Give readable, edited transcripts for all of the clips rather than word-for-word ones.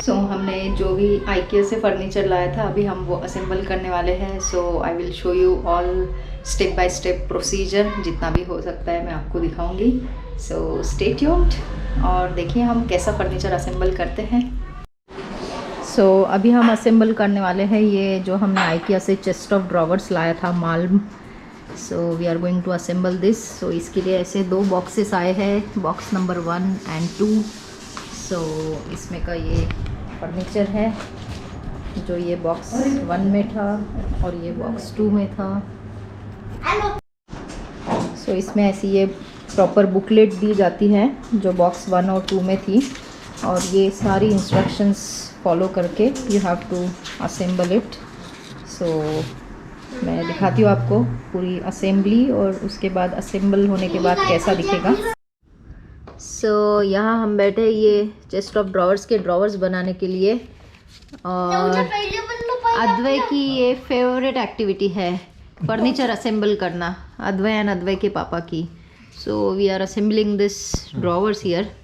सो हमने जो भी IKEA से फर्नीचर लाया था अभी हम वो असेंबल करने वाले हैं. So I will show you all step by step procedure. जितना भी हो सकता है मैं आपको दिखाऊंगी. सो स्टे ट्यून्ड और देखिए हम कैसा फर्नीचर असेंबल करते हैं. सो अभी हम असेंबल करने वाले हैं ये जो हमने IKEA से चेस्ट ऑफ ड्रॉवर्स लाया था Malm. So we are going to assemble this. So इसके लिए ऐसे 2 बॉक्सेस आए हैं, बॉक्स नंबर 1 एंड 2. सो इसमें का ये फर्नीचर है जो ये बॉक्स 1 में था और ये बॉक्स 2 में था. सो इसमें ऐसी ये प्रॉपर बुकलेट दी जाती है जो बॉक्स 1 और 2 में थी और ये सारी इंस्ट्रक्शंस फॉलो करके you have to assemble it. So मैं दिखाती हूँ आपको पूरी असेंबली और उसके बाद असेंबल होने के बाद कैसा दिखेगा. सो यहाँ हम बैठे ये चेस्ट ऑफ ड्रॉवर्स के ड्रॉवर्स बनाने के लिए और अद्वै की ये फेवरेट एक्टिविटी है फर्नीचर असेंबल करना, अद्वै एंड अद्वै के पापा की. So we are assembling this drawers here.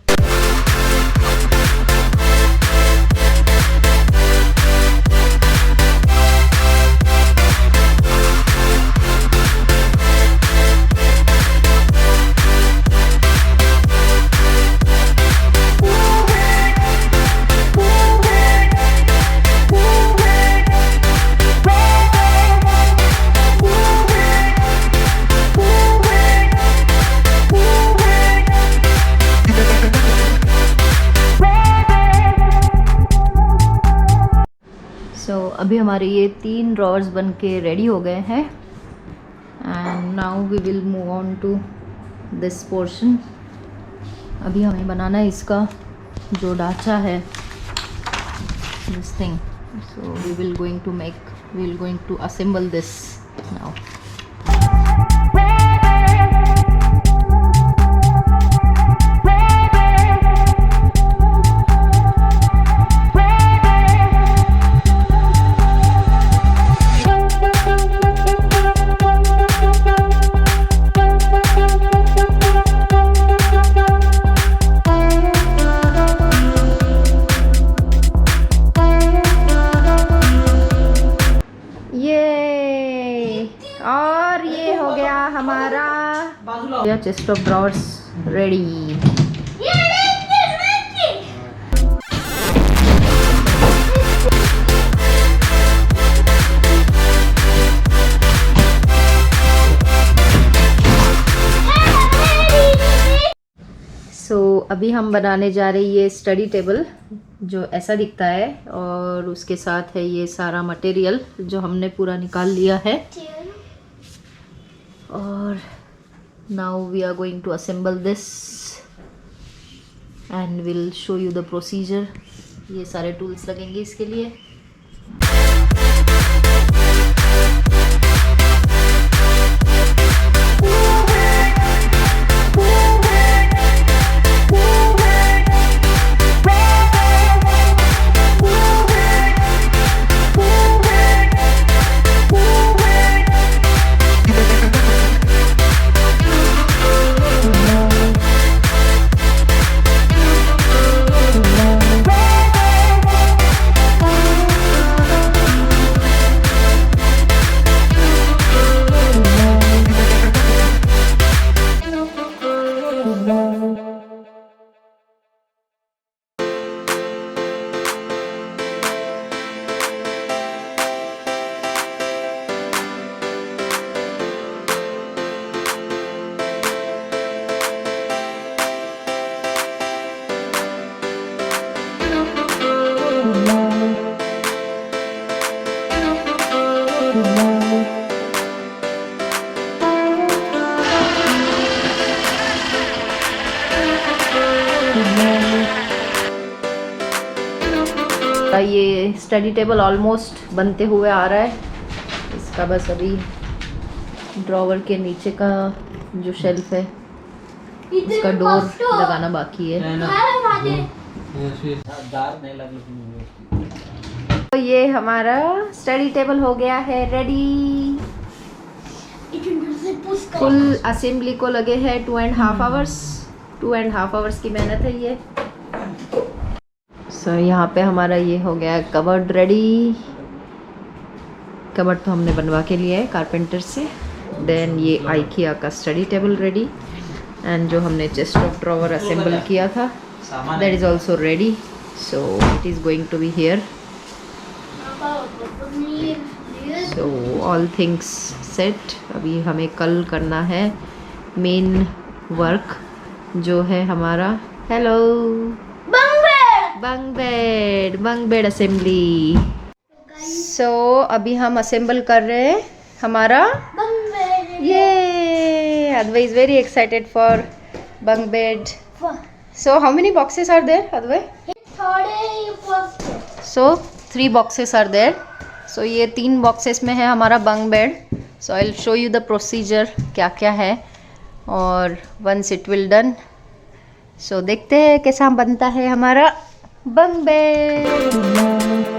अभी हमारे ये 3 ड्रॉवर्स बन के रेडी हो गए हैं and now we will move on to this portion. अभी हमें बनाना है इसका जो ढांचा है, this thing. So we will going to assemble this now. और ये हो गया हमारा chest of drawers ready. So अभी हम बनाने जा रहे हैं ये स्टडी टेबल जो ऐसा दिखता है और उसके साथ है ये सारा मटेरियल जो हमने पूरा निकाल लिया है. और now we are going to assemble this and will show you the procedure. ये सारे टूल्स लगेंगे इसके लिए. ये स्टडी टेबल ऑलमोस्ट बनते हुए आ रहा है. इसका बस अभी ड्रॉवर के नीचे का जो शेल्फ है उसका डोर लगाना बाकी है. तो ये हमारा स्टडी टेबल हो गया है रेडी. फुल असेंबली को लगे हैं 2.5 आवर्स. 2.5 आवर्स की मेहनत है ये. सो यहाँ पे हमारा ये हो गया कबर्ड रेडी। कबर्ड तो हमने बनवा के लिया है कारपेंटर से। देन ये आइकिया का स्टडी टेबल रेडी, एंड जो हमने चेस्ट ऑफ ड्रॉवर असेंबल किया था that is also ready. So it is going to be here. So all things set. अभी हमें कल करना है मेन वर्क जो है हमारा हेलो बंक बेड असेंबली। सो अभी हम असेंबल कर रहे हैं हमारा ये Advay is very excited for bunk bed. So how many boxes are there, Advay? So 3 boxes are there. So ये 3 boxes में है हमारा bunk bed. So I'll show you the procedure क्या क्या है, और once it will done. So देखते हैं कैसा बनता है हमारा bunk bed.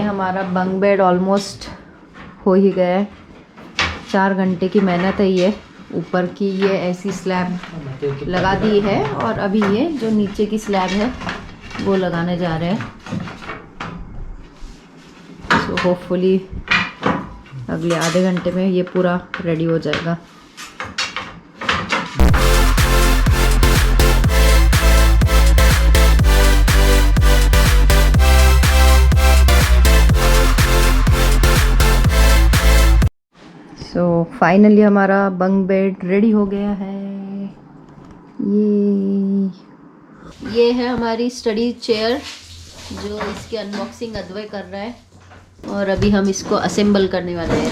हमारा बंक बेड ऑलमोस्ट हो ही गया है। 4 घंटे की मेहनत है। ये ऊपर की ये ऐसी स्लैब लगा दी है, और अभी ये जो नीचे की स्लैब है वो लगाने जा रहे हैं। सो होपफुली अगले आधे घंटे में ये पूरा रेडी हो जाएगा। सो फाइनली हमारा बंक बेड रेडी हो गया है। ये है हमारी स्टडी चेयर, जो इसकी अनबॉक्सिंग अद्वै कर रहा है, और अभी हम इसको असेंबल करने वाले हैं।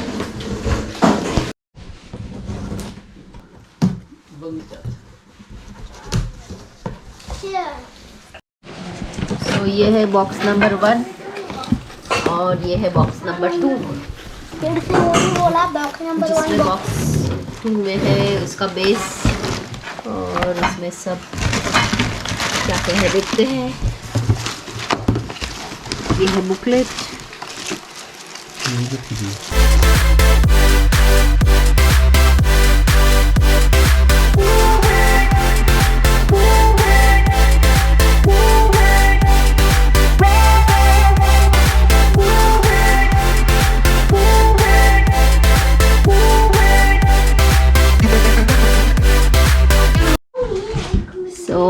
सो ये है बॉक्स नंबर 1 और ये है बॉक्स नंबर 2। फिर से वो भी बोला बॉक्स नंबर 1। बॉक्स 2 में है इसका बेस, और इसमें सब क्या क्या है देखते हैं। ये है बुकलेट।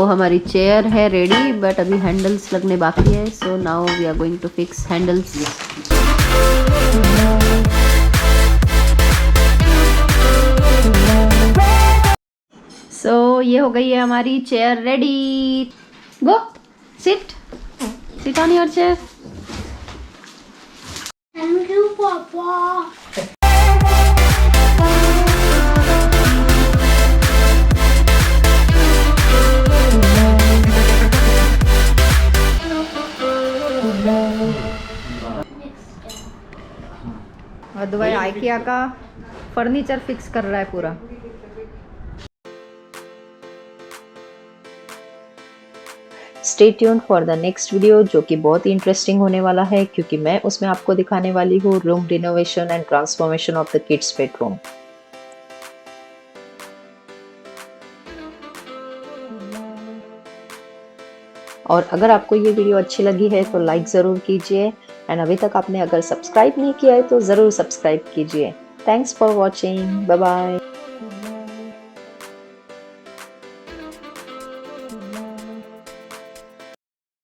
हमारी चेयर है रेडी, बट अभी हैंडल्स लगने बाकी है। So now we are going to fix handles. So ये हो गई है हमारी chair ready. Go sit on your chair. Thank you papa. Advay IKEA का फर्नीचर फिक्स कर रहा है पूरा। Stay tuned for the next video, जो कि बहुत ही इंटरेस्टिंग होने वाला है, क्योंकि मैं उसमें आपको दिखाने वाली हूँ room renovation and transformation of the kids bedroom. और अगर आपको ये वीडियो अच्छी लगी है तो लाइक ज़रूर कीजिए, एंड अभी तक आपने अगर सब्सक्राइब नहीं किया है तो ज़रूर सब्सक्राइब कीजिए। Thanks for watching, bye bye.